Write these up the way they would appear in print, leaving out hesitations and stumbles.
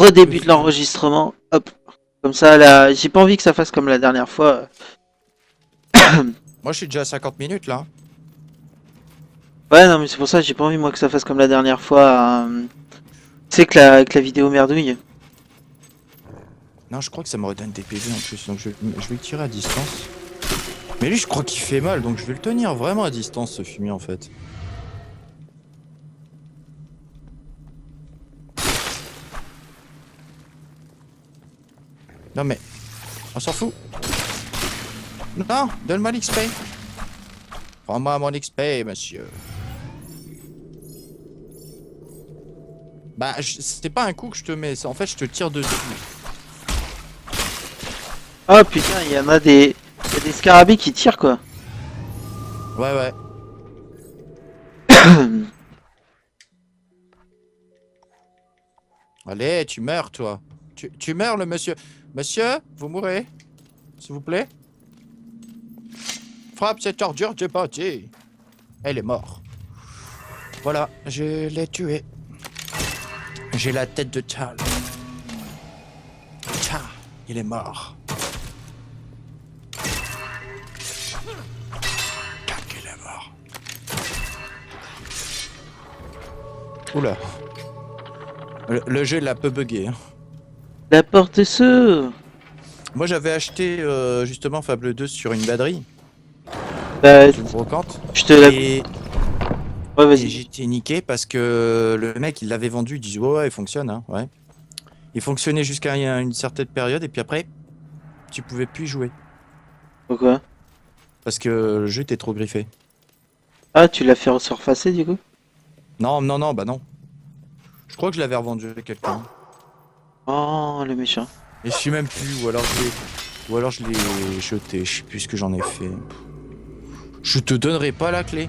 redébute l'enregistrement. Hop. Comme ça, là, j'ai pas envie que ça fasse comme la dernière fois. Moi, je suis déjà à 50 minutes là. Ouais, non, mais c'est pour ça, j'ai pas envie, moi, que ça fasse comme la dernière fois. Tu sais, que la vidéo merdouille. Non, je crois que ça me redonne des PV en plus, donc je vais le tirer à distance. Mais lui, je crois qu'il fait mal, donc je vais le tenir vraiment à distance, ce fumier en fait. Non mais, on s'en fout. Non, donne-moi l'XP. Prends-moi mon XP, monsieur. Bah, c'est pas un coup que je te mets, en fait, je te tire dessus. Oh putain, il y en a des... y a des scarabées qui tirent, quoi. Ouais, ouais. Allez, tu meurs, toi. Tu meurs, le monsieur. Monsieur, vous mourrez. S'il vous plaît. Frappe cette ordure de body. Elle est morte. Voilà, je l'ai tué. J'ai la tête de Tal. Tiens, il est mort. Tac, il est mort. Oula. Le jeu, il a un peu bugué. Hein. La porte s'ouvre. Moi, j'avais acheté justement Fable 2 sur une baderie. Bah, Sur une brocante. je te la... Et, Ouais, et vas-y. j'étais niqué parce que le mec, il l'avait vendu. Il disait, ouais, il fonctionne. Hein, ouais. Il fonctionnait jusqu'à une certaine période. Et puis après, tu pouvais plus y jouer. Pourquoi? Parce que le jeu était trop griffé. Ah, tu l'as fait surfacer, du coup? Non, non, non, bah non. Je crois que je l'avais revendu à quelqu'un. Oh, le méchant. Et je sais même plus. Ou alors je l'ai jeté. Je sais plus ce que j'en ai fait. Je te donnerai pas la clé.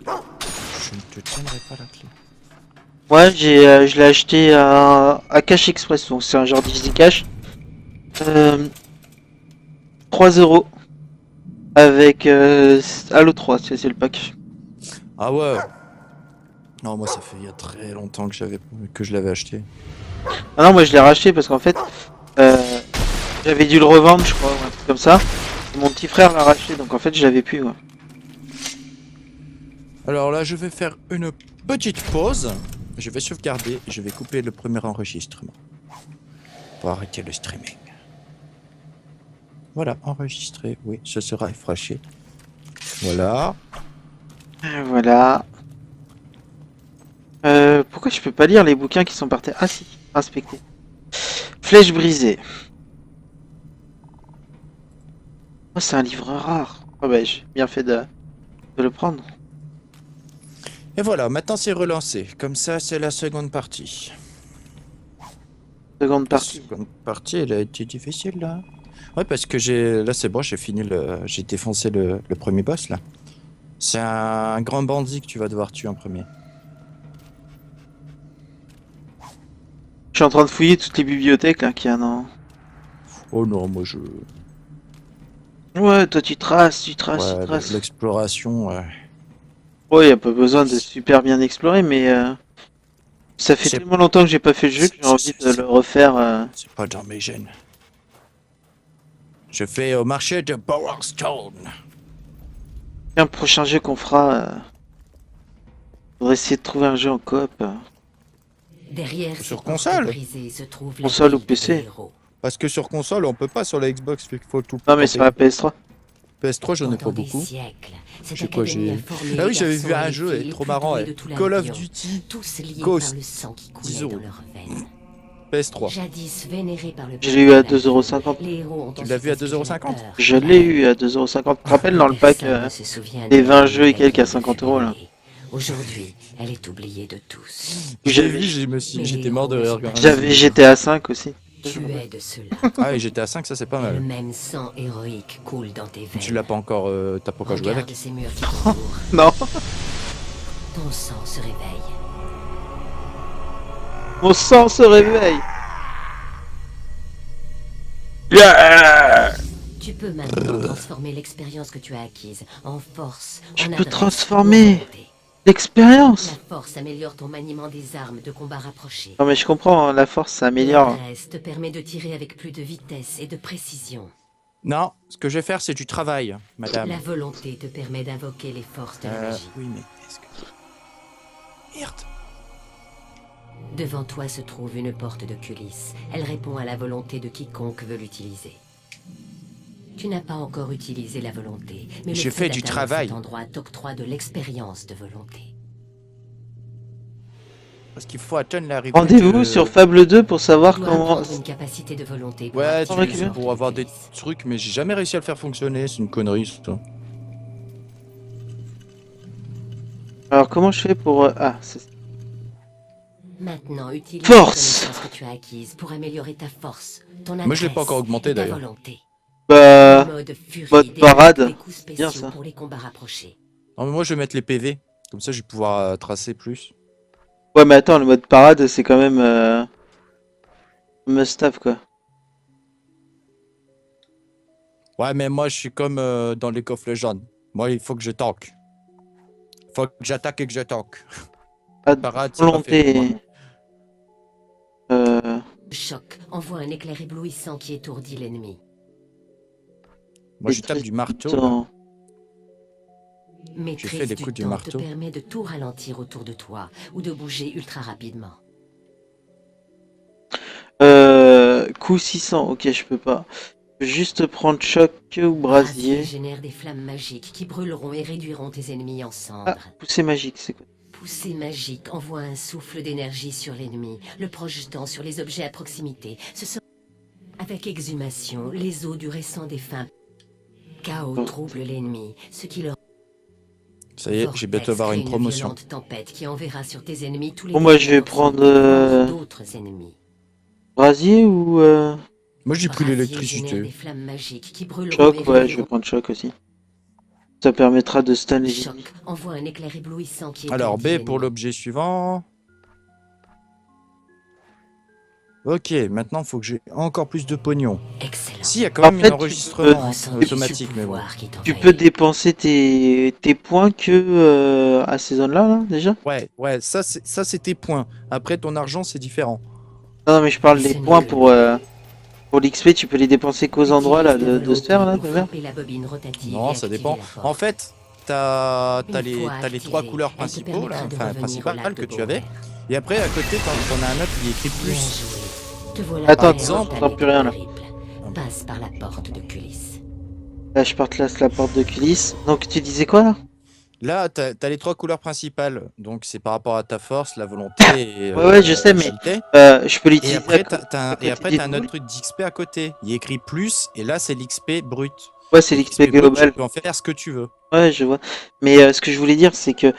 Je ne te donnerai pas la clé. Ouais, je l'ai acheté à Cash Express, donc c'est un genre d'Easy Cash. 3 euros. Avec Halo 3, c'est le pack. Ah ouais. Non, moi ça fait il y a très longtemps que je l'avais acheté. Ah non, moi je l'ai racheté parce qu'en fait, euh, j'avais dû le revendre, je crois, ou un truc comme ça. Et mon petit frère l'a racheté, donc en fait je l'avais plus. Ouais. Alors là, je vais faire une petite pause. Je vais sauvegarder. Je vais couper le premier enregistrement pour arrêter le streaming. Voilà, enregistré. Oui, ce sera effrayé. Voilà. Et voilà. Pourquoi je peux pas lire les bouquins qui sont par terre? Ah si, inspecter. Flèche brisée. Oh, c'est un livre rare. Oh bah j'ai bien fait de le prendre. Et voilà, maintenant c'est relancé. Comme ça, c'est la seconde partie. Seconde La partie. seconde partie, elle a été difficile là. Ouais, parce que là c'est bon, j'ai défoncé le premier boss là. C'est un grand bandit que tu vas devoir tuer en premier. Je suis en train de fouiller toutes les bibliothèques là qu'il y a dans... Oh non, moi je. Ouais, toi tu traces, tu traces, tu Ouais, traces. l'exploration. Ouais, y a pas besoin de super bien explorer, mais ça fait C'est tellement longtemps que j'ai pas fait le jeu que j'ai envie de le refaire. c'est pas dans mes gènes. Je fais au marché de Bowerstone. Un prochain jeu qu'on fera, faudrait essayer de trouver un jeu en coop. Derrière Sur ces console. portes brisées se trouve la Console ou ville PC. des héros. Parce que sur console, on peut pas sur la Xbox, il faut tout Non mais sur la tenter. PS3. PS3, j'en ai Pendant pas des beaucoup. siècles, cette Je sais quoi, académie a j'ai. formé Ah oui, les j'avais garçons vu et un les jeu, filles les trop plus marrant. doués de tout Call of l'Albion, Duty, tous liés Ghost, par le sang qui 10 coulait dans euros. leurs veines. PS3. Jadis vénérés par le Je l'ai eu à peuple de 2,50 €. les héros ont Tu l'as vu à ensuite inspiré la 2,50 €? peur Je et la l'ai haine. eu à 2,50 €. Tu te rappelles dans le pack Personne ne se souvient des de 20 la jeux et ville quelques à qui fut 50 € là. brûlée. Aujourd'hui, elle est oubliée de tous. J'ai J'avais- vu, j'étais mort de rire. quand même. J'avais GTA 5 aussi. Tu es de cela. Ah, et j'étais à 5, ça c'est pas Le mal. même sang héroïque coule dans tes veines. Tu l'as pas encore, t'as pas encore joué Regarde avec. ces murs qui t'entourent. Non, Ton sang se réveille. mon sang se réveille. Yeah. Tu peux maintenant transformer l'expérience que tu as acquise en force. Je en peux adresse, transformer. en volonté. L'expérience. La force améliore ton maniement des armes de combat rapproché. Non mais je comprends, hein, la force ça améliore. L'adresse te permet de tirer avec plus de vitesse et de précision. Non, ce que je vais faire, c'est du travail, madame. La volonté te permet d'invoquer les forces de la magie. Oui, mais est-ce que... Merde. Devant toi se trouve une porte de culisse. Elle répond à la volonté de quiconque veut l'utiliser. Tu n'as pas encore utilisé la volonté, mais J'ai le fait fait du d'atteindre travail. cet endroit t'octroie de l'expérience de volonté. Parce qu'il faut atteindre la rive. Rendez-vous sur Fable 2 pour savoir Tu dois comment... apprendre une capacité de volonté pour Ouais, activer tu- la c'est porte pour de avoir des culisse. trucs, mais j'ai jamais réussi à le faire fonctionner. C'est une connerie, ça. Alors comment je fais pour... Ah, c'est... Maintenant, utilise Force. les connaissances que tu as acquises pour améliorer ta force, ton Moi, je l'ai pas adresse encore augmenté, et ta d'ailleurs. volonté. Bah... Mode furie mode développe parade. des coups Bien, spéciaux ça. pour les combats rapprochés. Non, mais moi, je vais mettre les PV. Comme ça, je vais pouvoir tracer plus. Ouais mais attends, le mode parade c'est quand même... Must-have quoi. Ouais, mais moi, je suis comme dans les coffres jaunes. Moi, il faut que je tank. Faut que j'attaque et que je tank. Pas de Parade, c'est pas fait pour moi. volonté. Le choc envoie un éclair éblouissant qui étourdit l'ennemi. Moi, je tape du marteau. là. Attends. Maîtrise fait les du coups du temps marteau. te permet de tout ralentir autour de toi ou de bouger ultra rapidement. Coup 600, ok je peux pas. Je peux juste prendre choc ou Brasier brasier. génère des flammes magiques qui brûleront et réduiront tes ennemis en Ah, cendres. poussée magique, c'est quoi? Poussée magique envoie un souffle d'énergie sur l'ennemi, le projetant sur les objets à proximité. Ce sont... Avec exhumation, les eaux du récent défunt. Chaos trouble l'ennemi, ce qui leur... Ça y est, j'ai bientôt avoir une promotion. violente tempête qui enverra sur tes ennemis tous les Bon, moi, je vais dégâts prendre, proximité, voire d'autres ennemis. Brasier ou Moi, j'ai pris Brasier génère l'électricité. des flammes magiques qui brûleront choc? et Ouais, je vais réduiront prendre choc aussi. Ça permettra de stun les choc ennemis. envoie un éclair éblouissant qui Alors, étourdit B pour l'ennemi. l'objet suivant. Ok, maintenant, faut que j'ai encore plus de pognon. Excellent. Si, il y a quand En même fait, un enregistrement Ressens automatique, ce mais bon. pouvoir qui Tu t'envahit. peux dépenser tes points que à ces zones-là, là, déjà? Ouais, ça, c'est tes points. Après, ton argent, c'est différent. Non, mais je parle Ce des n'est points que pour l'XP, tu peux les dépenser qu'aux endroits là Utilise ta de sphère là, volonté de pour verre. frapper la bobine rotative Non, et ça activer dépend. la porte. En fait, t'as Une les, fois t'as les trois activée, couleurs elle te principaux, là, permettra de enfin revenir au principales lac que de tu avais. Beauvert. Et après, à côté, t'en as un autre qui est écrit Bien plus. joué. Te voilà Attends, prêt à exemple, entamer j'entends plus rien, là. ton périple. Passe par la porte de culisse. Là, je place la porte de culisse. Donc, tu disais quoi là? Là, t'as les trois couleurs principales. Donc, c'est par rapport à ta force, la volonté et Ouais, je sais, mais l'agilité. je peux Et l'utiliser après, à côté t'as des un doubles. autre truc d'XP à côté. Il est écrit plus, et là, c'est l'XP brut. Ouais, c'est l'XP brut, global. tu peux en faire ce que tu veux. Ouais, je vois. Mais ce que je voulais dire, c'est que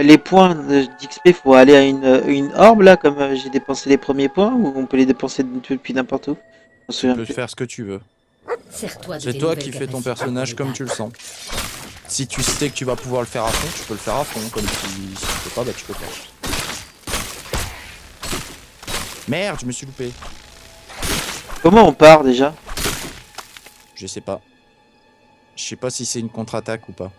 les points d'XP, faut aller à une orbe là, comme j'ai dépensé les premiers points, ou on peut les dépenser depuis n'importe où. Je me Tu souviens peux plus. faire ce que tu veux. Sers-toi de C'est tes toi nouvelles qui fais ton capacités personnage pour comme les tu le battre. sens. Si tu sais que tu vas pouvoir le faire à fond, tu peux le faire à fond. Comme si tu peux pas, bah tu peux pas. Merde, je me suis loupé. Comment on part déjà? Je sais pas. Je sais pas si c'est une contre-attaque ou pas.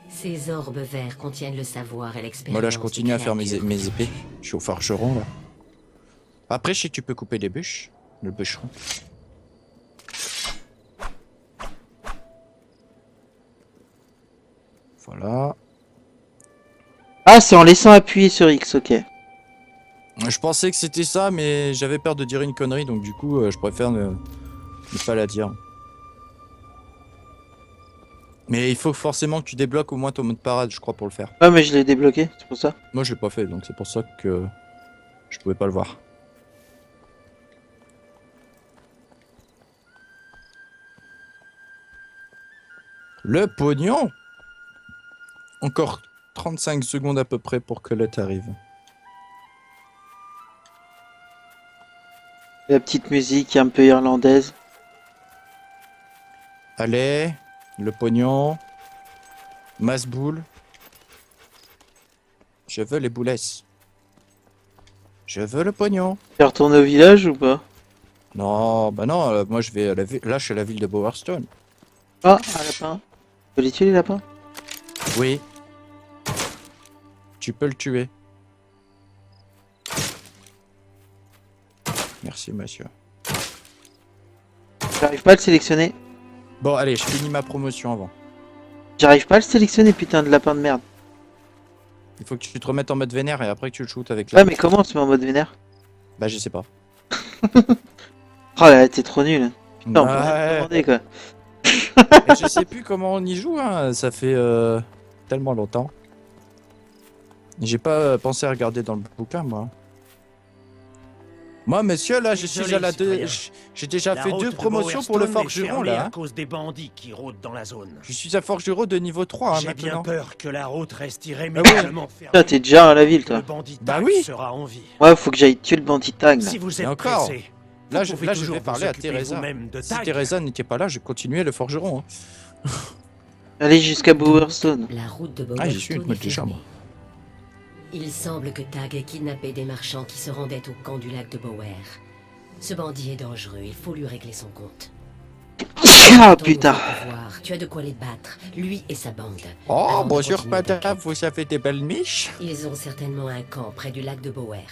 Ces orbes verts contiennent le savoir et l'expérience. Moi là, je continue des à faire mes créatures. épées. Je suis au forgeron là. Après, je sais que tu peux couper des bûches. Le bûcheron. Voilà. Ah, c'est en laissant appuyer sur X, ok. Je pensais que c'était ça, mais j'avais peur de dire une connerie, donc du coup, je préfère ne pas la dire. Mais il faut forcément que tu débloques au moins ton mode parade, je crois, pour le faire. Ouais, mais je l'ai débloqué, c'est pour ça. Moi, je l'ai pas fait, donc c'est pour ça que je pouvais pas le voir. Le pognon! Encore 35 secondes à peu près pour que l'autre arrive. La petite musique un peu irlandaise. Allez, le pognon. Masboule. Je veux les boulesses. Je veux le pognon. Tu es retourné au village ou pas? Non, bah non, moi je vais à la ville. Là, je suis à la ville de Bowerstone. Ah, un lapin. Tu peux les tuer les lapins? Oui. Tu peux le tuer. Merci, monsieur. J'arrive pas à le sélectionner. Bon, allez, je finis ma promotion avant. J'arrive pas à le sélectionner, putain de lapin de merde. Il faut que tu te remettes en mode vénère et après que tu le shootes avec la... Ouais, mais comment on se met en mode vénère? Bah, je sais pas. Oh là, t'es trop nul. Putain, on peut rien te Ouais. demander, quoi. Et je sais plus comment on y joue, hein. Ça fait tellement longtemps. J'ai pas pensé à regarder dans le bouquin, moi. Moi, monsieur, là, je suis à la deux. J'ai déjà fait 2 promotions pour le forgeron, là. À cause des bandits qui rôdent dans la zone. Je suis à forgeron de niveau 3 hein, J'ai bien maintenant. peur que la route reste Ah irrémédiablement fermée. Toi, t'es déjà à la ville, Le toi. bandit Bah Tag oui. sera en vie. Ouais, faut que j'aille tuer le bandit tag, là. Si vous Et êtes encore, pressé, Là, vous je, pouvez là, je toujours vais vous parler à occuper Teresa. vous-même de Si Tag. Teresa n'était pas là, je continuais le forgeron. Hein. Allez jusqu'à Bowerstone. La route de Ah, j'y suis avec Bowerstone moi est déjà, fermée. moi. Il semble que Tag ait kidnappé des marchands qui se rendaient au camp du lac de Bower. Ce bandit est dangereux, il faut lui régler son compte. Ah, Ton putain. nouveau pouvoir, tu as de quoi les battre, lui et sa bande. Oh, Avant de bonjour, continuer madame, ta quête. vous avez des belles miches? Ils ont certainement un camp près du lac de Bower.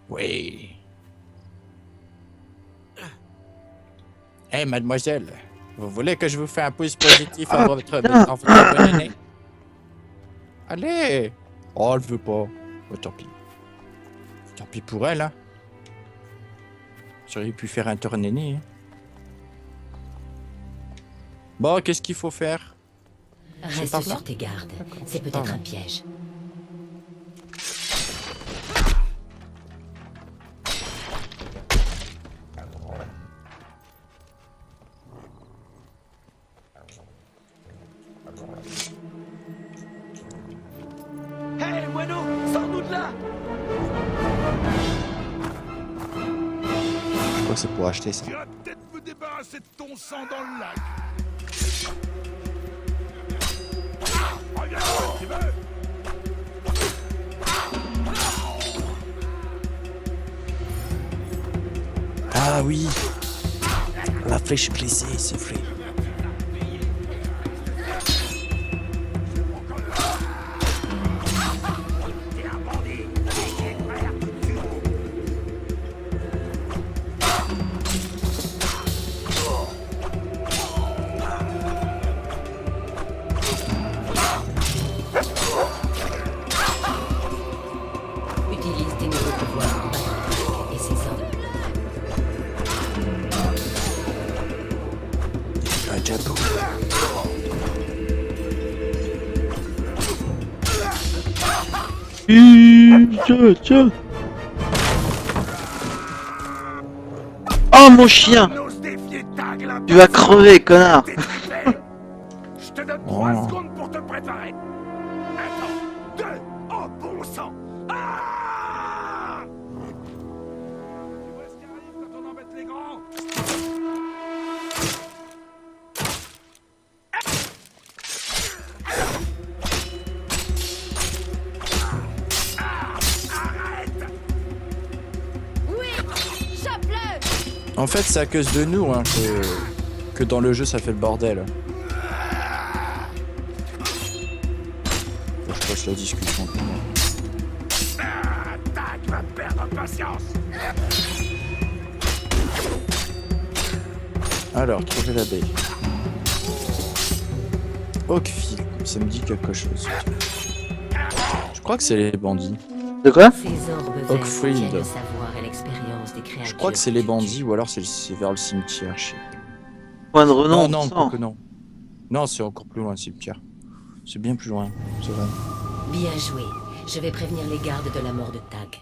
Oui. Eh, mademoiselle, vous voulez que je vous fasse un pouce positif Ah, à votre putain. bonne année? Allez. Oh, elle veut pas. Oh, tant pis. Tant pis pour elle, hein. J'aurais pu faire un tour néné. Hein. Bon, qu'est-ce qu'il faut faire? Reste par là sur tes gardes, D'accord, c'est par peut-être là. un piège. Hé, moineau, sors-nous de là! Je crois que c'est pour acheter ça. Tu vas peut-être me débarrasser de ton sang dans le lac. Reviens, tu veux? Ah oui. La flèche glissée, c'est vrai. Utilise tes nouveaux pouvoirs pour battre Tag et ses hommes. Un jabot. Tiens. Oh, mon chien. N'ose défier Tag, là. Tu vas crever, connard. Je te donne Oh. 3 secondes pour te préparer. Attends, 2, oh bon sang. Ah! Tu vois ce qui arrive quand on embête les grands? En fait, c'est à cause de nous hein, que dans le jeu ça fait le bordel. Faut que je passe la discussion. Ah, Tag va perdre patience. Alors, trouver l'abeille. Oakfield, ça me dit quelque chose. Je crois que c'est les bandits. De quoi? Ces orbes verts Oakfield. contiennent le savoir et l'expérience des créatures. Je crois que c'est les tu bandits tues. ou alors c'est vers le cimetière. Je sais pas. Point de Non, renom. non, sang. que non. Non, c'est encore plus loin le cimetière. C'est bien plus loin, c'est vrai. Bien joué. Je vais prévenir les gardes de la mort de Tag.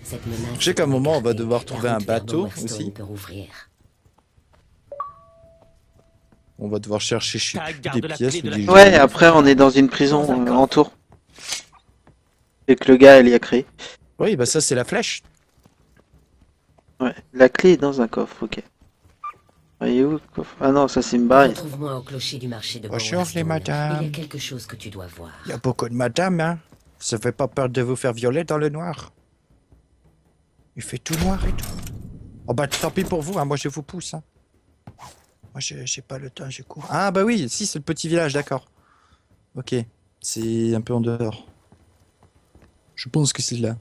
Cette menace. Je sais qu'à un moment, on va est devoir la trouver un route vers bateau Bowerstone aussi. peut rouvrir. On va devoir chercher je sais Tag plus, garde des la pièces clé ou de la des chambre. Ouais, après, on est dans une prison Dans un coffre. en tour. Et que le gars, elle y a créé. Oui, bah ça c'est la flèche. Ouais. La clé est dans un coffre, ok. Voyez où le coffre? Ah non, ça c'est une barre. Retrouve-moi au clocher du marché de Bonjour, Bowerstone. les madames. Il y a quelque chose que tu dois voir. Il y a beaucoup de madames, hein. Ça fait pas peur de vous faire violer dans le noir. Il fait tout noir et tout. Oh bah tant pis pour vous, hein. Moi je vous pousse. Hein. Moi j'ai pas le temps, je cours. Ah bah oui, si c'est le petit village, d'accord. Ok, c'est un peu en dehors. Je pense que c'est là.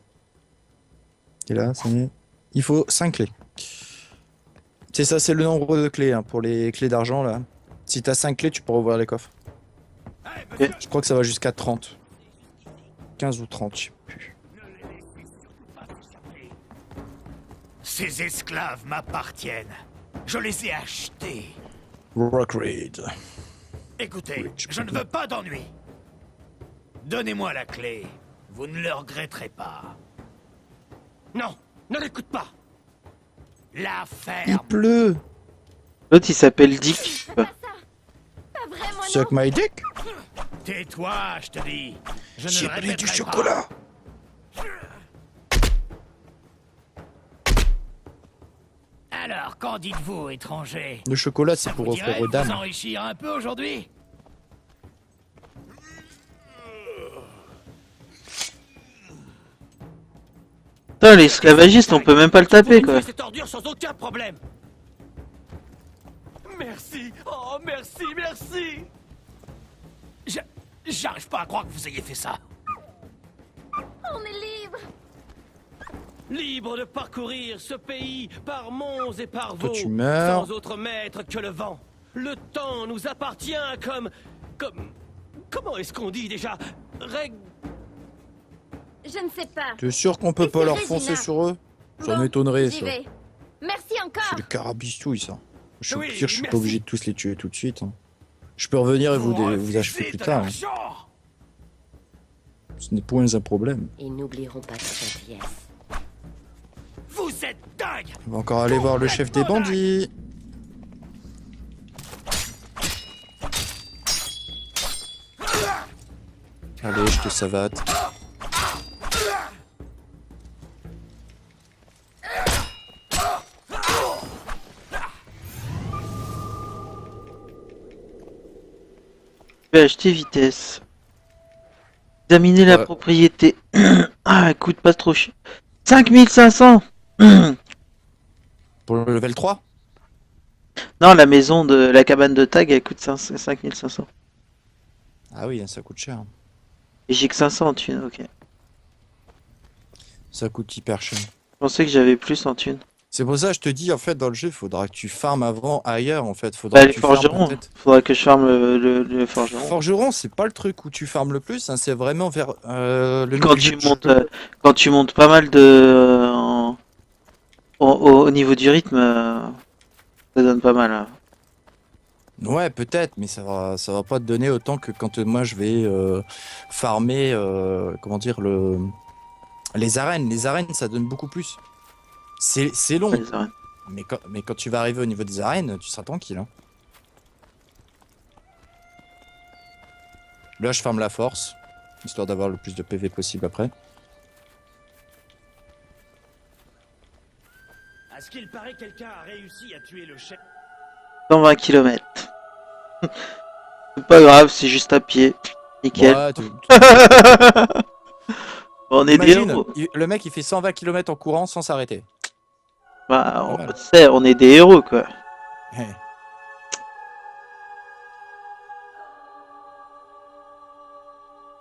Et là, ça y est. Il faut 5 clés. C'est ça, c'est le nombre de clés hein, pour les clés d'argent là. Si t'as 5 clés, tu peux ouvrir les coffres. Ok. Je crois que ça va jusqu'à 30. 15 ou 30, je sais plus. Ces esclaves m'appartiennent. Je les ai achetés. Rock Raid. Écoutez, Oui, je ne veux pas d'ennui. Donnez-moi la clé. Vous ne le regretterez pas. Non, ne l'écoute pas. La Il ferme. pleut. L'autre, il s'appelle Dick. Pas vraiment, non. Suck my dick. Tais-toi, je te dis. Je ne J'ai le pris répéterai du pas. chocolat. Alors, qu'en dites-vous, étranger? Le chocolat, c'est Ça pour vous offrir dirait aux de dames. vous enrichir un peu aujourd'hui? Putain, l'esclavagiste, on peut même pas le taper, Vous quoi. tuez cette ordure sans aucun problème. Merci. Oh, merci, merci. J'arrive pas à croire que vous ayez fait ça. On est libre. Libre de parcourir ce pays par monts et par Toi, vaux, tu meurs. sans autre maître que le vent. Le temps nous appartient comme... Comment est-ce qu'on dit déjà? Je ne sais pas. T'es sûr qu'on peut Et pas c'est leur Régina. foncer sur eux? Ça Bon, m'étonnerait, J'y ça. vais. Merci encore. C'est des carabistouilles, ça. Je Oui, suis pire, je suis pas merci. obligé de tous les tuer tout de suite. hein. Je peux revenir et vous refusez achever plus de tard. hein. l'argent. Ce n'est point un problème. Et n'oublierons pas cette pièce. Vous êtes dingue. On va encore aller voir le chef des bandits. Allez, je te savate. Je vais acheter vitesse. Examiner la Ouais. propriété. Ah, coûte pas trop cher. 5500. Pour le level 3? Non, la maison de la cabane de tag, elle coûte 5500. Ah oui, ça coûte cher. Et j'ai que 500 en thunes, ok. Ça coûte hyper cher. Je pensais que j'avais plus en thunes. C'est pour ça que je te dis, en fait, dans le jeu, il faudra que tu farmes avant ailleurs, en fait. Faudra Bah, que les tu farmes forgerons. peut-être. Faudra que je farme le forgeron. Forgeron, c'est pas le truc où tu farmes le plus, hein, c'est vraiment vers le Quand milieu tu du montes, jeu. quand tu montes pas mal de au niveau du rythme, ça donne pas mal. Hein. Ouais, peut-être, mais ça va pas te donner autant que quand moi je vais farmer, comment dire, les arènes. Les arènes, ça donne beaucoup plus. C'est long, Les arènes. mais quand tu vas arriver au niveau des arènes, tu seras tranquille. Hein. Là, je farme la force, histoire d'avoir le plus de PV possible après. À ce qu'il paraît, quelqu'un a réussi à tuer le chef. 120 km. C'est pas grave, c'est juste à pied. Nickel. Ouais, On est des imagine, héros. le mec il fait 120 km en courant sans s'arrêter. Bah, Pas mal. on est des héros, quoi. Eh.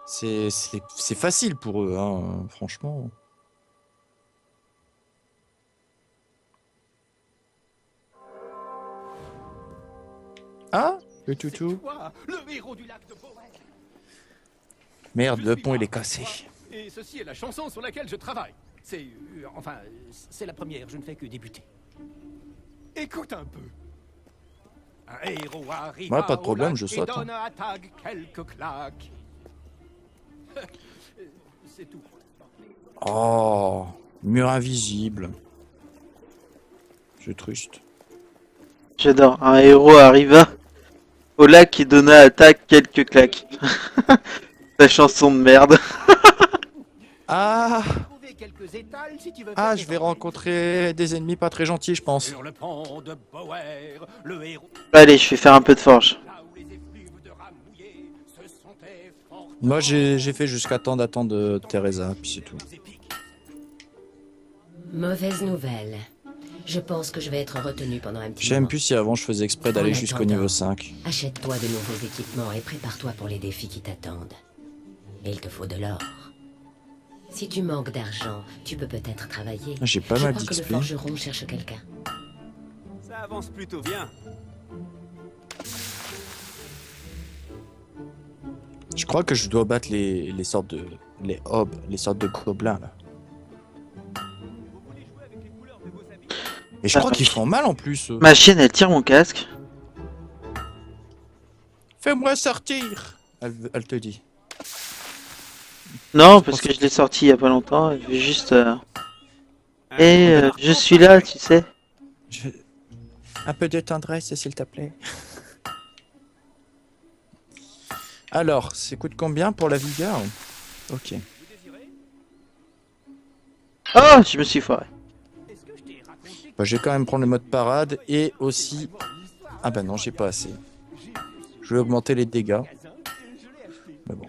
C'est facile pour eux, hein, franchement. Ah, le toutou. Toi, le héros du lac de Bowen. Merde, le pont il est cassé. Et ceci est la chanson sur laquelle je travaille. C'est... enfin, c'est la première, je ne fais que débuter. Écoute un peu. Un héros arrive Ouais, pas de problème, je saute, et donne à Tag quelques claques. C'est tout. Oh, mur invisible. C'est triste. J'adore. Un héros arriva au lac et donna à Tac quelques claques. La chanson de merde. Ah, Trouver quelques étals si tu veux ah, faire je tes vais enquêtes. rencontrer des ennemis pas très gentils, je pense. Sur le pont de Bower, le héros Allez, je vais faire un peu de forge. là où les effluves de rats mouillés se sont efforts. Moi, j'ai fait jusqu'à temps d'attendre Teresa, puis c'est tout. Mauvaise nouvelle. Je pense que je vais être retenu pendant un petit J'aime moment. plus si avant je faisais exprès d'aller En jusqu'au attendant. niveau 5. Achète-toi de nouveaux équipements et prépare-toi pour les défis qui t'attendent. Et il te faut de l'or. Si tu manques d'argent, tu peux peut-être travailler. J'ai pas Je mal crois que le d'XP. forgeron cherche quelqu'un. Ça avance plutôt bien. Je crois que je dois battre les sortes de... Les hobs, les sortes de gobelins, là. Et je crois qu'ils font mal en plus. Ma chienne, elle tire mon casque. Fais-moi sortir, elle te dit. Non, parce que je l'ai sorti il y a pas longtemps. Elle veut juste. Je suis là, tu sais. Un peu de tendresse, s'il te plaît. Alors, ça coûte combien pour la vigueur? Ok. Oh, je me suis foiré. Bah, je vais quand même prendre le mode parade et aussi... Ah bah non, j'ai pas assez. Je vais augmenter les dégâts. Mais bon.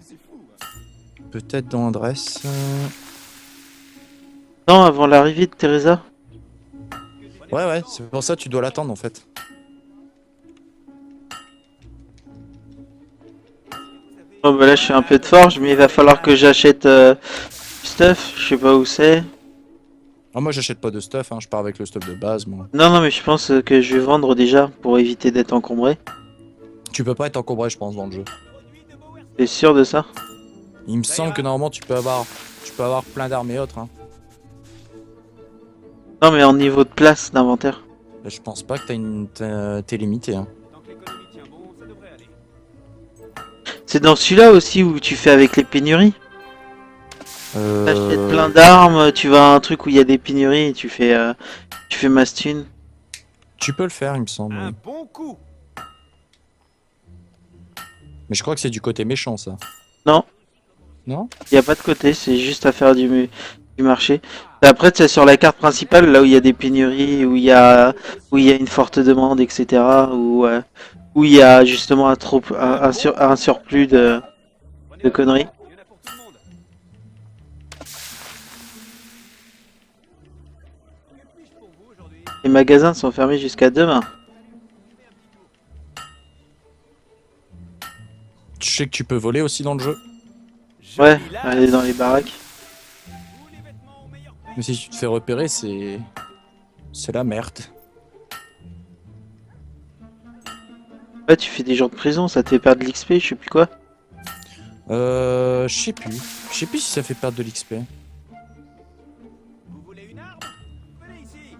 Peut-être dans l'adresse... Non, avant l'arrivée de Teresa. Ouais, c'est pour ça que tu dois l'attendre en fait. Oh bah là, je fais un peu de forge, mais il va falloir que j'achète stuff. Je sais pas où c'est. Ah, moi j'achète pas de stuff, hein. Je pars avec le stuff de base, moi. Non, non, mais je pense que je vais vendre déjà pour éviter d'être encombré. Tu peux pas être encombré, je pense, dans le jeu. T'es sûr de ça? Il me semble que normalement tu peux avoir plein d'armes et autres. Hein. Non, mais en niveau de place d'inventaire. Là, je pense pas que t'es limité. Hein. Tant que l'économie tient bon, ça devrait aller. C'est dans celui-là aussi où tu fais avec les pénuries. T'achètes plein Euh... d'armes, tu vas à un truc où il y a des pénuries et tu fais mass thune. Tu peux le faire, il me semble. Un Oui. bon coup. Mais je crois que c'est du côté méchant, ça. Non, Non? il n'y a pas de côté, c'est juste à faire du marché. Et après, c'est sur la carte principale, là où il y a des pénuries, où il y a une forte demande, etc. Où il y a justement un surplus de conneries. Il y en a pour tout le monde. Que puis-je pour vous aujourd'hui? Les magasins sont fermés jusqu'à demain. Tu sais que tu peux voler aussi dans le jeu. Ouais, Joli là. aller dans les baraques. Tous les vêtements au meilleur prix. Mais si tu te fais repérer, c'est la merde. Ouais, tu fais des jours de prison, ça te fait perdre de l'XP, je sais plus quoi. Je sais plus. Je sais plus si ça fait perdre de l'XP. Vous voulez une arme? Venez ici.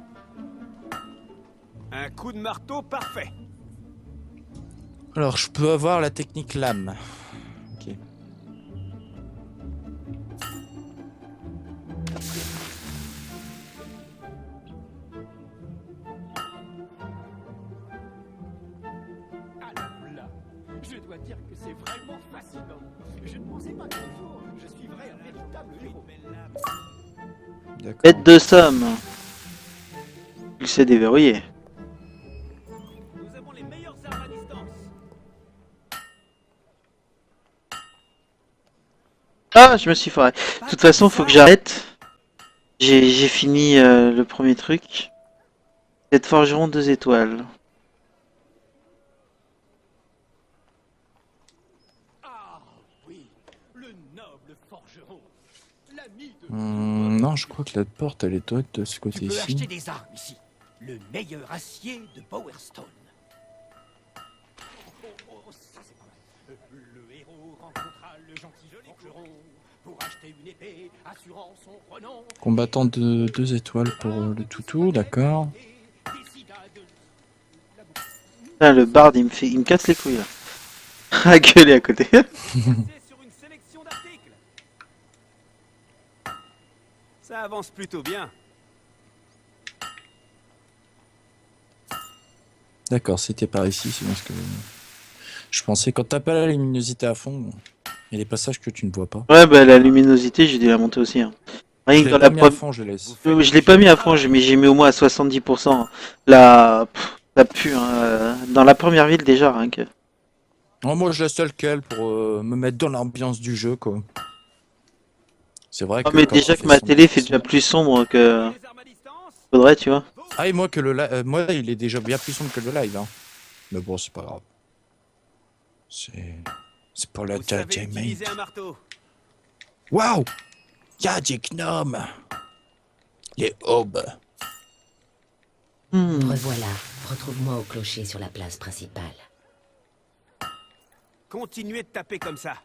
Un coup de marteau parfait. Alors, je peux avoir la technique lame. Ok. Ah là, je dois dire que c'est vraiment fascinant. Je ne pensais pas qu'un jour je suivrais un véritable héros. D'accord. Bête de somme. Il s'est déverrouillé. Nous avons les meilleures armes à distance. Ah, je me suis foiré. De toute façon, faut que j'arrête. J'ai fini le premier truc. Cette forgeron 2 étoiles. Ah oui, le noble forgeron, l'ami de... Non, je crois que la porte, elle est de ce Tu côté peux acheter ici. des armes ici. Le meilleur acier de Bowerstone. Oh, ça c'est pas mal. Le héros rencontra le gentil forgeron pour acheter une épée assurant son renom. Combattant de 2 étoiles pour le toutou, d'accord. Et décida de... Putain, le bard, il me casse les couilles là. À gueuler à côté. C'est sur une sélection d'articles. Ça avance plutôt bien. D'accord, c'était par ici, c'est bien ce que je pensais. Quand t'as pas la luminosité à fond, il y a des passages que tu ne vois pas. Ouais, bah la luminosité, j'ai dû la monter aussi. Hein. Rien Je que l'ai dans pas la mis à première. fond, je laisse. Je l'ai pas mis à fond, mais j'ai mis au moins à 70%. Ça pue, hein. Dans la première ville déjà, rien que. Oh, moi, je laisse tel quel pour me mettre dans l'ambiance du jeu, quoi. C'est vrai Oh, que mais quand déjà on que fait ma son télé fait émission- déjà plus sombre que Les armes à distance. faudrait, tu vois. Ah, et moi, que moi, il est déjà bien plus sombre que le live, hein. Mais bon, c'est pas grave. C'est pour Vous savez utiliser l'entertainment. un marteau. Waouh! Y'a des gnomes. Les aubes. Revoilà. Retrouve-moi au clocher sur la place principale. Continuez de taper comme ça.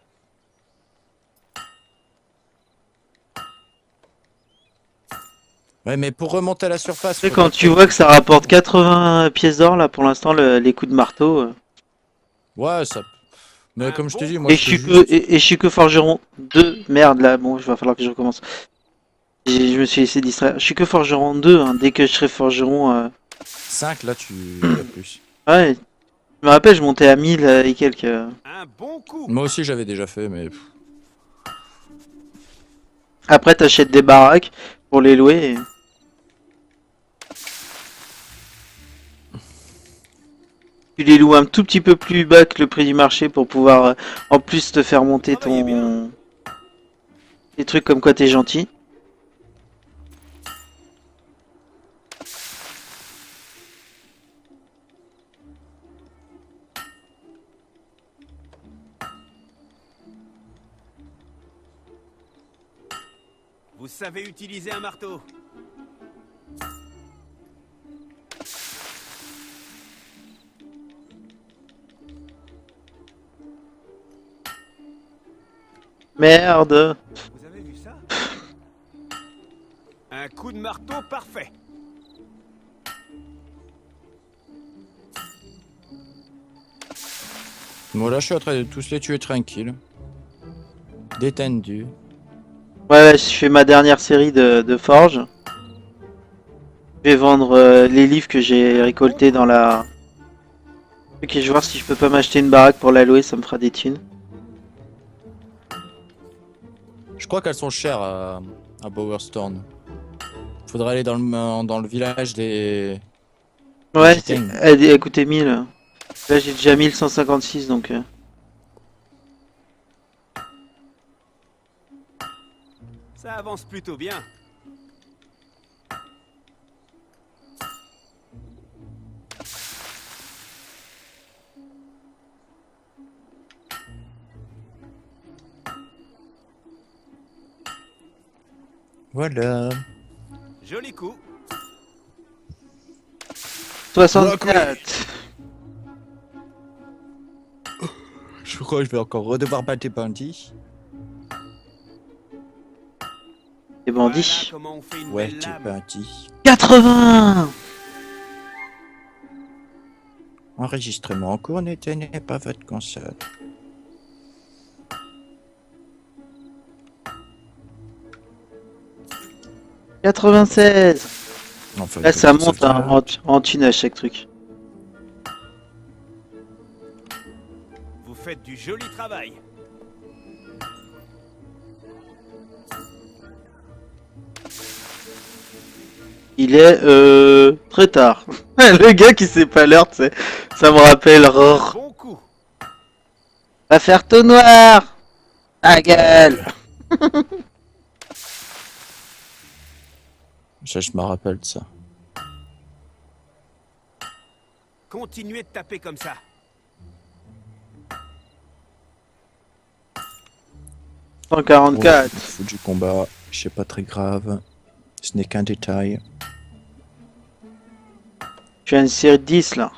Ouais, mais pour remonter à la surface... Tu sais, faudrait quand tu peut-être- vois que ça rapporte 80 pièces d'or, là, pour l'instant, les coups de marteau. Ouais, ça... Mais Un comme je te bon dis, moi Et je je fais suis juste... que, et je suis que forgeron 2. Merde, là, bon, il va falloir que je recommence. Je me suis laissé distraire. Je suis que forgeron 2, hein. Dès que je serai forgeron... 5, là, tu... y a plus. Ouais, je me rappelle, je montais à 1000 et quelques. Un bon coup. Moi aussi, j'avais déjà fait, mais... Après, t'achètes des baraques pour les louer. Tu les loues un tout petit peu plus bas que le prix du marché pour pouvoir en plus te faire monter Travaillez bien. ton... Des trucs comme quoi t'es gentil. Vous savez utiliser un marteau. Merde. Vous avez vu ça? Un coup de marteau parfait. Bon, là, je suis en train de tous les tuer tranquille. Détendu. Ouais, je fais ma dernière série de forge. Je vais vendre les livres que j'ai récoltés dans la... Ok, je vais voir si je peux pas m'acheter une baraque pour la louer, ça me fera des thunes. Je crois qu'elles sont chères à Bowerstorm. Faudrait aller dans le village des... Ouais, Putain. elle coûtait 1000. Là, j'ai déjà 1156, donc... Ça avance plutôt bien. Voilà. Joli coup. 64. Je crois que je vais encore redevoir battre des bandits. Les Voilà bandits. comment on fait une Ouais, belle des lame. bandits. 80. Enregistrement en cours, n'éteignez pas votre console. « 96. Enfin, Là, ça une monte sauvegarde. en thune à chaque truc. Vous faites du joli travail. Il est très tard. Le gars qui sait pas l'heure, tu sais. Ça me rappelle. Rrr. Bon coup. Va faire tout noir. Ta gueule. Ça, je me rappelle de ça. Continuez de taper comme ça. Bon, 144. faut du combat, c'est pas très grave. Ce n'est qu'un détail. Je suis à une série de 10 là.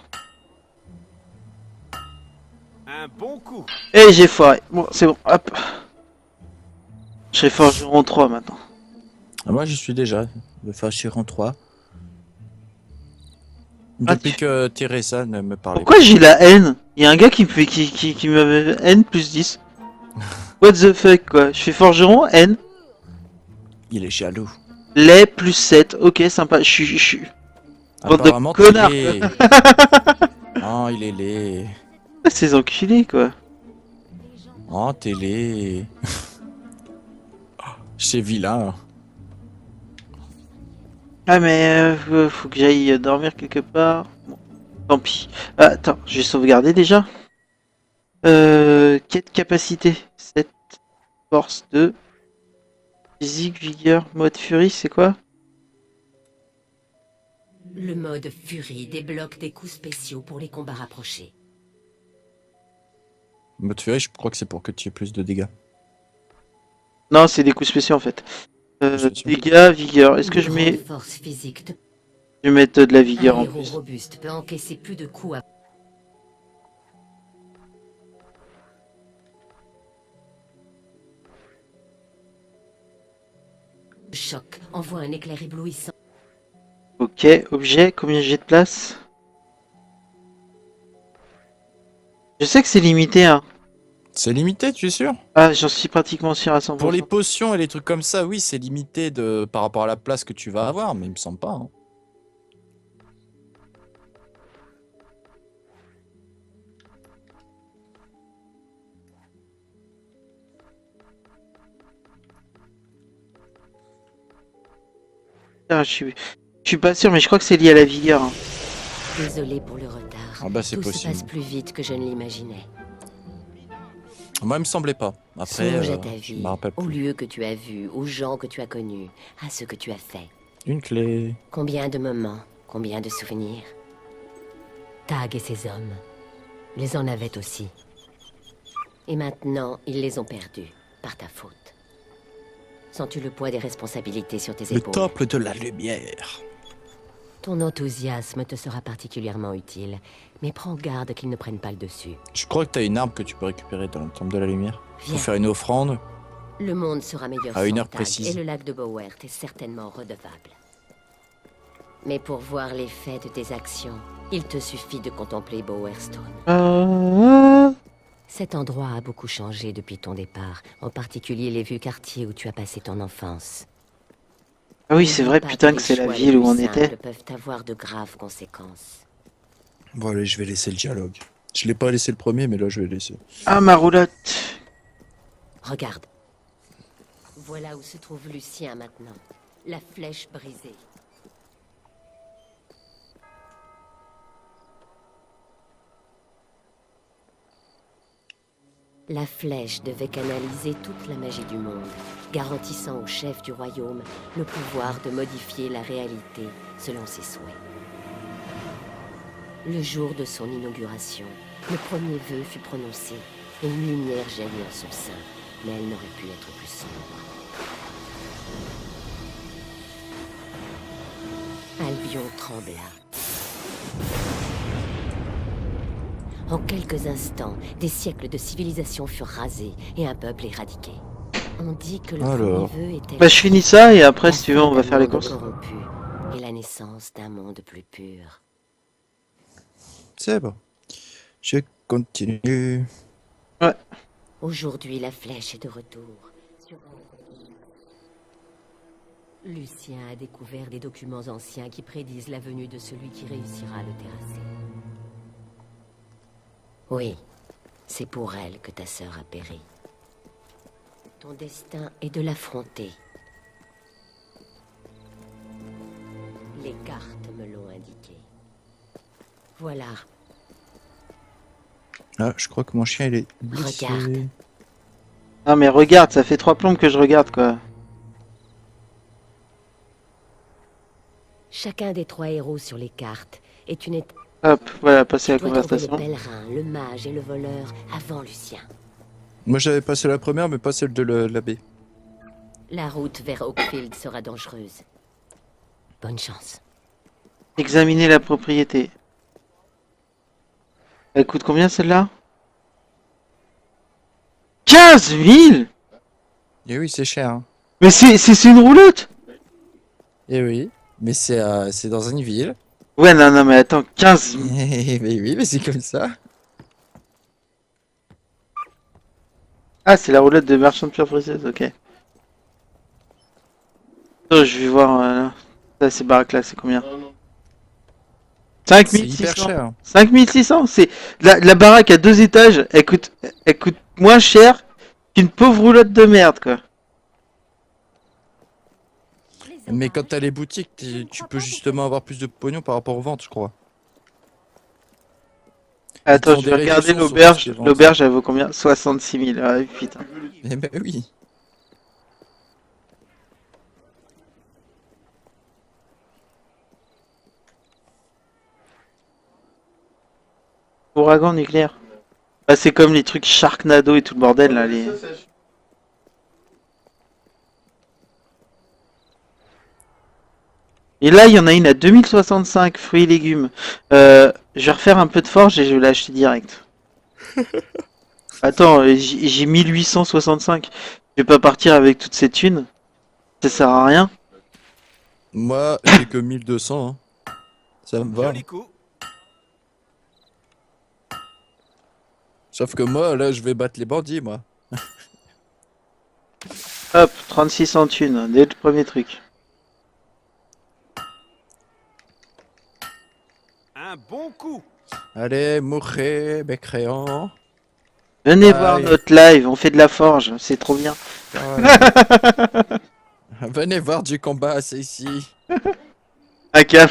Un bon coup. Et j'ai foiré. Bon, c'est bon. Hop. Je serai forgeron 3 maintenant. Ah, moi, j'y suis déjà. De Fachiron 3. Ah, Depuis que Teresa ne me parlait Pourquoi j'ai la haine? Il y a un gars qui me haine plus 10. What the fuck quoi. Je fais forgeron, haine. pas. Il est jaloux. Lait plus 7. Ok, sympa. Je suis... Bande de Apparemment, connards. t'es laid. Oh, il est laid. Ces enculés quoi. Oh, t'es laid. C'est vilain. Ah mais faut que j'aille dormir quelque part. Bon, tant pis. Ah, attends, je vais sauvegarder déjà. Quête capacité 7, force 2, physique, vigueur, mode furie, c'est quoi? Le mode furie débloque des coups spéciaux pour les combats rapprochés. Mode furie, je crois que c'est pour que tu aies plus de dégâts. Non, c'est des coups spéciaux en fait. Spéciaux. Dégâts, vigueur. Est-ce que Une je grande mets... force physique. Je vais mettre de la Un vigueur en héros plus. robuste peut encaisser plus de coups à choc. Envoie un éclair éblouissant. Ok, objet, combien j'ai de place? Je sais que c'est limité, hein. C'est limité, tu es sûr? Ah, j'en suis pratiquement sûr à 100%. Pour les potions et les trucs comme ça, oui, c'est limité par rapport à la place que tu vas avoir, mais il me semble pas. Hein. Ah, je suis pas sûr, mais je crois que c'est lié à la vigueur, hein. Désolé pour le retard. Ah bah c'est Tout se possible. passe plus vite que je ne l'imaginais. Moi, il me semblait pas. Après, Songe à ta je vie, me rappelle aux plus. lieux que tu as vus, aux gens que tu as connus, à ce que tu as fait. Une clé. Combien de moments, combien de souvenirs. Tag et ses hommes, les en avaient aussi. Et maintenant, ils les ont perdus, par ta faute. Sens-tu le poids des responsabilités sur tes Le épaules? temple de la lumière. Ton enthousiasme te sera particulièrement utile, mais prends garde qu'il ne prenne pas le dessus. Je crois que t'as une arme que tu peux récupérer dans le temple de la lumière. Viens. Pour faire une offrande. Le monde sera meilleur À une sans heure Tag, précise. et le lac de Bowert est certainement redevable. Mais pour voir l'effet de tes actions, il te suffit de contempler Bowerstone. Ah, Cet endroit a beaucoup changé depuis ton départ, en particulier les vieux quartiers où tu as passé ton enfance. ah oui, c'est vrai, N'oublie pas putain, les que c'est la choix les ville où plus on simples était. peuvent avoir de graves conséquences. Bon, allez, je vais laisser le dialogue. Je l'ai pas laissé le premier, mais là, je vais le laisser. Ah, ma roulotte. Regarde. Voilà où se trouve Lucien maintenant. La flèche brisée. La flèche devait canaliser toute la magie du monde, garantissant au chef du royaume le pouvoir de modifier la réalité selon ses souhaits. Le jour de son inauguration, le premier vœu fut prononcé et une lumière jaillit en son sein, mais elle n'aurait pu être plus sombre. Albion trembla. En quelques instants, des siècles de civilisation furent rasés et un peuple éradiqué. On dit que le Alors. premier vœu était Bah, je finis ça et après, la si tu veux, fin on va d'un faire les monde courses. corrompu et la naissance d'un monde plus pur. C'est bon. Je continue. Aujourd'hui, la flèche est de retour. Lucien a découvert des documents anciens qui prédisent la venue de celui qui réussira à le terrasser. Oui, c'est pour elle que ta sœur a péri. Ton destin est de l'affronter. Les cartes me l'ont indiqué. Voilà, Ah, je crois que mon chien, il est blessé. Regarde. Ah, mais regarde, ça fait 3 plombes que je regarde, quoi. chacun des 3 héros sur les cartes est une étape. Hop, voilà, passer la Tu dois trouver le conversation. pèlerin, le mage et le voleur avant Lucien. Moi, j'avais passé la première, mais pas celle de l'abbé. La route vers Oakfield sera dangereuse. Bonne chance. Examiner la propriété. Elle coûte combien celle-là? 15 000. Et oui, c'est cher. Hein. Mais c'est une roulotte. Et oui, mais c'est dans une ville. Ouais, non, non, mais attends, 15 000. Mais oui, mais c'est comme ça. Ah, c'est la roulotte de marchand de pierres précieuses, ok. Oh, je vais voir, là. Ça, c'est baraque là, c'est combien? C'est hyper 5600. cher. 5600, c'est la baraque à 2 étages, elle coûte moins cher qu'une pauvre roulotte de merde, quoi. Mais quand t'as les boutiques, tu peux justement avoir plus de pognon par rapport aux ventes, je crois. Attends, font je des vais regarder réductions sur l'auberge. tout ce qui est vente. L'auberge, elle vaut combien? 66 000. Ah, putain. Eh ben oui. Ouragan nucléaire. Bah, c'est comme les trucs Sharknado et tout le bordel, là. Les... Et là, il y en a une à 2065, fruits et légumes. Je vais refaire un peu de forge et je vais l'acheter direct. Attends, j'ai 1865. Je vais pas partir avec toutes ces thunes. Ça sert à rien. Moi, j'ai que 1200. Hein. Ça me va. Joli coup. Sauf que moi, là, je vais battre les bandits, moi. Hop, 36 en thunes, dès le premier truc. Un bon coup. Allez, mourrez, mes créants. Venez Bye. voir notre live, on fait de la forge, c'est trop bien. Venez voir du combat, c'est ici. À cap.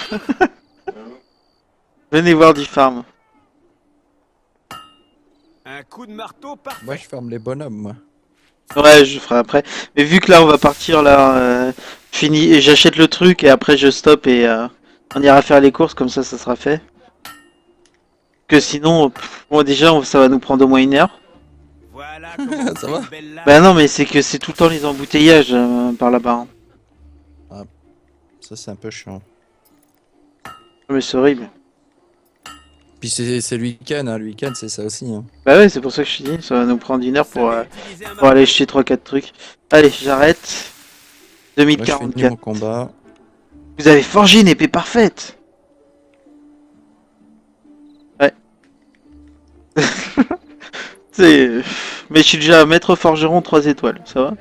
Venez voir du farm. Un coup de marteau parfait. Moi, je ferme les bonhommes, moi. Ouais, je ferai après. Mais vu que là, on va partir là, fini, et j'achète le truc et après je stoppe et on ira faire les courses, comme ça sera fait. Que sinon, bon déjà, ça va nous prendre au moins 1 heure. Voilà comment Ça on va fait une belle lame. Bah non, mais c'est que c'est tout le temps les embouteillages par là-bas. Hein. Ça, c'est un peu chiant. Mais c'est horrible. Puis c'est le week-end, hein. Le week-end, c'est ça aussi. Hein. Bah ouais, c'est pour ça que je te dis, ça va nous prendre 1 heure Vous savez pour utiliser un aller marteau. acheter 3-4 trucs. Allez, j'arrête. Moi, je finis 2044. mon combat. Vous avez forgé une épée parfaite. Ouais. C'est... Mais je suis déjà maître forgeron 3 étoiles, ça va?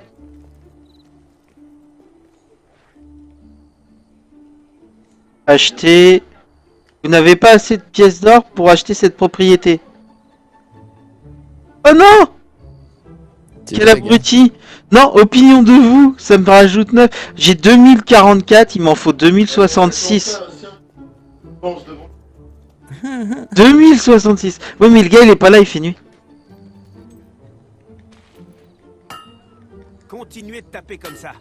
Acheter... Vous n'avez pas assez de pièces d'or pour acheter cette propriété. Oh non! T'es Quel deg, hein. abruti! Non, opinion de vous, ça me rajoute 9. J'ai 2044, il m'en faut 2066. 2066. Oui, mais le gars il est pas là, il fait nuit. Continuez de taper comme ça.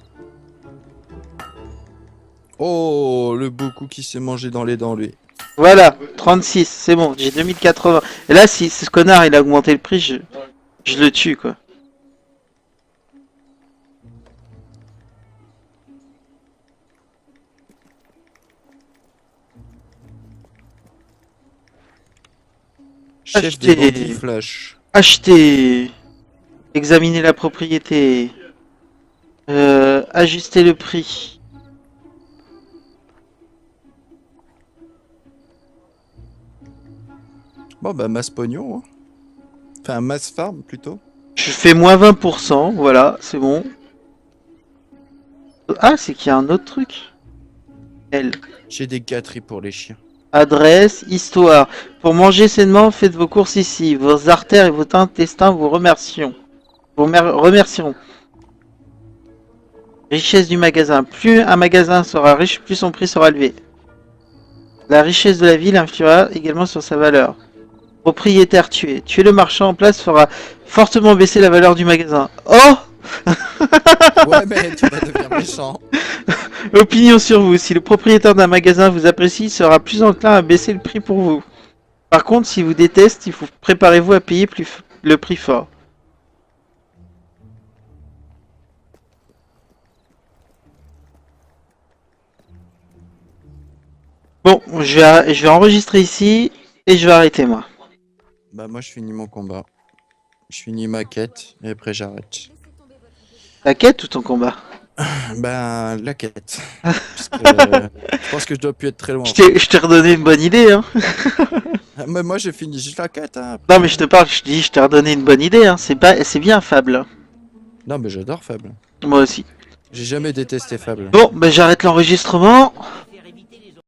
Oh, le beau coup qui s'est mangé dans les dents, lui. Voilà, 36, c'est bon, j'ai 2080. Et là, si ce connard il a augmenté le prix, je le tue quoi. Chef Acheter. des bandits flash. Acheter. Examiner la propriété. Ajuster le prix. Bon, bah, masse pognon. Hein. Enfin, masse farm, plutôt. Je fais moins 20%, voilà, c'est bon. Ah, c'est qu'il y a un autre truc. L. J'ai des gâteries pour les chiens. Adresse, histoire. Pour manger sainement, faites vos courses ici. Vos artères et vos intestins vous remercieront. Remercieront. Richesse du magasin. Plus un magasin sera riche, plus son prix sera élevé. La richesse de la ville influera également sur sa valeur. Propriétaire tué. Tuer le marchand en place fera fortement baisser la valeur du magasin. Oh! Ouais, mais tu vas devenir méchant. Opinion sur vous. Si le propriétaire d'un magasin vous apprécie, il sera plus enclin à baisser le prix pour vous. Par contre, si vous déteste, il faut préparez-vous à payer le prix fort. Bon, je vais enregistrer ici et je vais arrêter moi. Bah, moi, je finis mon combat. Je finis ma quête et après, j'arrête. La quête ou ton combat? Ben, la quête. Parce que, je pense que je dois plus être très loin. Je t'ai redonné une bonne idée, hein. Mais moi, j'ai fini juste la quête. Hein. Non, mais je te parle, je dis, je t'ai redonné une bonne idée, hein. C'est bien Fable. Non, mais j'adore Fable. Moi aussi. J'ai jamais détesté Fable. Bon, ben j'arrête l'enregistrement.